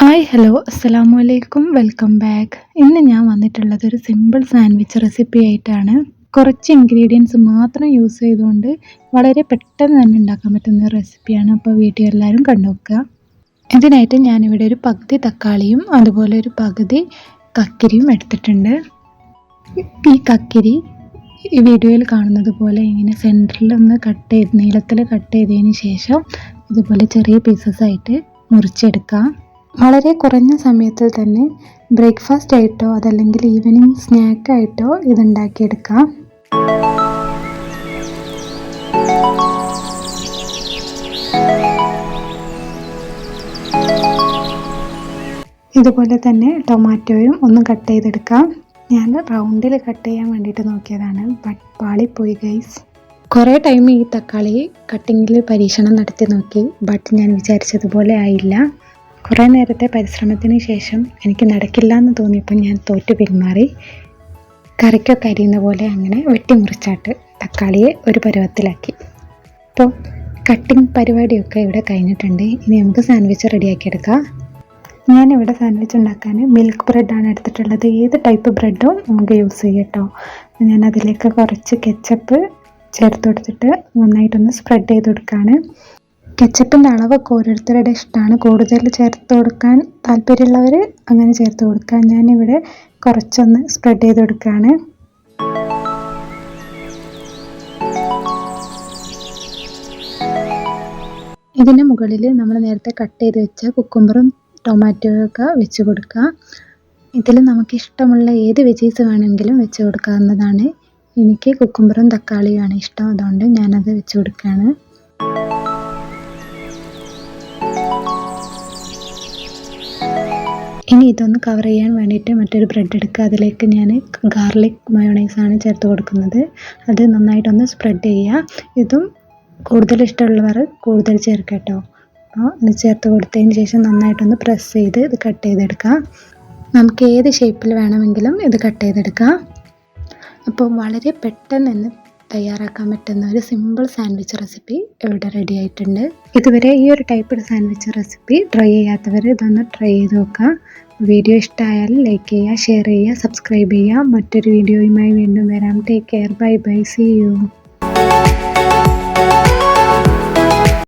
Hi hello അസ്സലാമു അലൈക്കും welcome back. ഇന്ന് ഞാൻ വന്നിട്ടുള്ളത് ഒരു സിമ്പിൾ സാൻഡ്വിച്ച് റെസിപ്പി ആയിട്ടാണ്. കുറച്ച് ഇൻഗ്രീഡിയൻസ് മാത്രം യൂസ് ചെയ്തുകൊണ്ട് വളരെ പെട്ടെന്ന് തന്നെ ഉണ്ടാക്കാൻ പറ്റുന്ന റെസിപ്പിയാണ്. അപ്പോൾ വീഡിയോ എല്ലാവരും കണ്ടുനോക്കുക. ഇതിനായിട്ട് ഞാനിവിടെ ഒരു പകുതി തക്കാളിയും അതുപോലെ ഒരു പകുതി കക്കിരിയും എടുത്തിട്ടുണ്ട്. ഈ കക്കിരി ഈ വീഡിയോയിൽ കാണുന്നത് പോലെ ഇങ്ങനെ സെൻറ്ററിൽ ഒന്ന് നീളത്തിൽ കട്ട് ചെയ്തതിന് ശേഷം ഇതുപോലെ ചെറിയ പീസസ് ആയിട്ട് മുറിച്ചെടുക്കാം. വളരെ കുറഞ്ഞ സമയത്തിൽ തന്നെ ബ്രേക്ക്ഫാസ്റ്റ് ആയിട്ടോ അതല്ലെങ്കിൽ ഈവനിങ് സ്നാക്കായിട്ടോ ഇതുണ്ടാക്കിയെടുക്കാം. ഇതുപോലെ തന്നെ ടൊമാറ്റോയും ഒന്ന് കട്ട് ചെയ്തെടുക്കാം. ഞാൻ റൗണ്ടിൽ കട്ട് ചെയ്യാൻ വേണ്ടിയിട്ട് നോക്കിയതാണ്, ബട്ട് പാളിപ്പോയി ഗൈസ്. കുറേ ടൈം ഈ തക്കാളി കട്ടിങ്ങിൽ പരീക്ഷണം നടത്തി നോക്കി, ബട്ട് ഞാൻ വിചാരിച്ചതുപോലെ ആയില്ല. കുറേ നേരത്തെ പരിശ്രമത്തിന് ശേഷം എനിക്ക് നടക്കില്ല എന്ന് തോന്നിയപ്പോൾ ഞാൻ തോറ്റു പിന്മാറി. കറിക്കൊക്കെ അരിയുന്ന പോലെ അങ്ങനെ വെട്ടിമുറിച്ചാട്ട് തക്കാളിയെ ഒരു പരുവത്തിലാക്കി. അപ്പോൾ കട്ടിങ് പരിപാടിയൊക്കെ ഇവിടെ കഴിഞ്ഞിട്ടുണ്ട്. ഇനി നമുക്ക് സാൻഡ്വിച്ച് റെഡിയാക്കിയെടുക്കാം. ഞാനിവിടെ സാൻഡ്വിച്ച് ഉണ്ടാക്കാൻ മിൽക്ക് ബ്രെഡാണ് എടുത്തിട്ടുള്ളത്. ഏത് ടൈപ്പ് ബ്രെഡും നമുക്ക് യൂസ് ചെയ്യാം കേട്ടോ. ഞാൻ അതിലേക്ക് കുറച്ച് കെച്ചപ്പ് ചേർത്ത് കൊടുത്തിട്ട് നന്നായിട്ടൊന്ന് സ്പ്രെഡ് ചെയ്ത് കൊടുക്കുകയാണ്. കെച്ചപ്പിൻ്റെ അളവൊക്കെ ഓരോരുത്തരുടെ ഇഷ്ടമാണ്. കൂടുതൽ ചേർത്ത് കൊടുക്കാൻ താല്പര്യമുള്ളവർ അങ്ങനെ ചേർത്ത് കൊടുക്കുക. ഞാനിവിടെ കുറച്ചൊന്ന് സ്പ്രെഡ് ചെയ്ത് കൊടുക്കുകയാണ്. ഇതിന് മുകളിൽ നമ്മൾ നേരത്തെ കട്ട് ചെയ്ത് വെച്ച കുക്കുംബറും ടൊമാറ്റോയും ഒക്കെ വെച്ച് കൊടുക്കുക. ഇതിൽ നമുക്ക് ഇഷ്ടമുള്ള ഏത് വെജീസ് വേണമെങ്കിലും വെച്ച് കൊടുക്കാവുന്നതാണ്. എനിക്ക് കുക്കുംബറും തക്കാളിയുമാണ് ഇഷ്ടം, അതുകൊണ്ട് ഞാനത് വെച്ച് കൊടുക്കുകയാണ്. ഇനി ഇതൊന്ന് കവർ ചെയ്യാൻ വേണ്ടിയിട്ട് മറ്റൊരു ബ്രെഡ് എടുക്കുക. അതിലേക്ക് ഞാൻ ഗാർലിക് മയോണൈസാണ് ചേർത്ത് കൊടുക്കുന്നത്. അത് നന്നായിട്ടൊന്ന് സ്പ്രെഡ് ചെയ്യുക. ഇതും കൂടുതൽ ഇഷ്ടമുള്ളവർ കൂടുതൽ ചേർക്കുക കേട്ടോ. അപ്പോൾ ഇത് ചേർത്ത് കൊടുത്തതിന് ശേഷം നന്നായിട്ടൊന്ന് പ്രസ് ചെയ്ത് ഇത് കട്ട് ചെയ്തെടുക്കാം. നമുക്ക് ഏത് ഷേപ്പിൽ വേണമെങ്കിലും ഇത് കട്ട് ചെയ്തെടുക്കാം. അപ്പോൾ വളരെ പെട്ടെന്ന് തന്നെ തയ്യാറാക്കാൻ പറ്റുന്ന ഒരു സിമ്പിൾ സാൻഡ്വിച്ച് റെസിപ്പി ഇവിടെ റെഡി ആയിട്ടുണ്ട്. ഇതുവരെ ഈ ഒരു ടൈപ്പ് സാൻഡ്വിച്ച് റെസിപ്പി ട്രൈ ചെയ്യാത്തവർ ഇതൊന്ന് ട്രൈ ചെയ്ത് നോക്കുക. വീഡിയോ ഇഷ്ടമായാൽ ലൈക്ക് ചെയ്യുക, ഷെയർ ചെയ്യുക, സബ്സ്ക്രൈബ് ചെയ്യുക. മറ്റൊരു വീഡിയോയുമായി വീണ്ടും വരാം. Take care, bye bye, see U.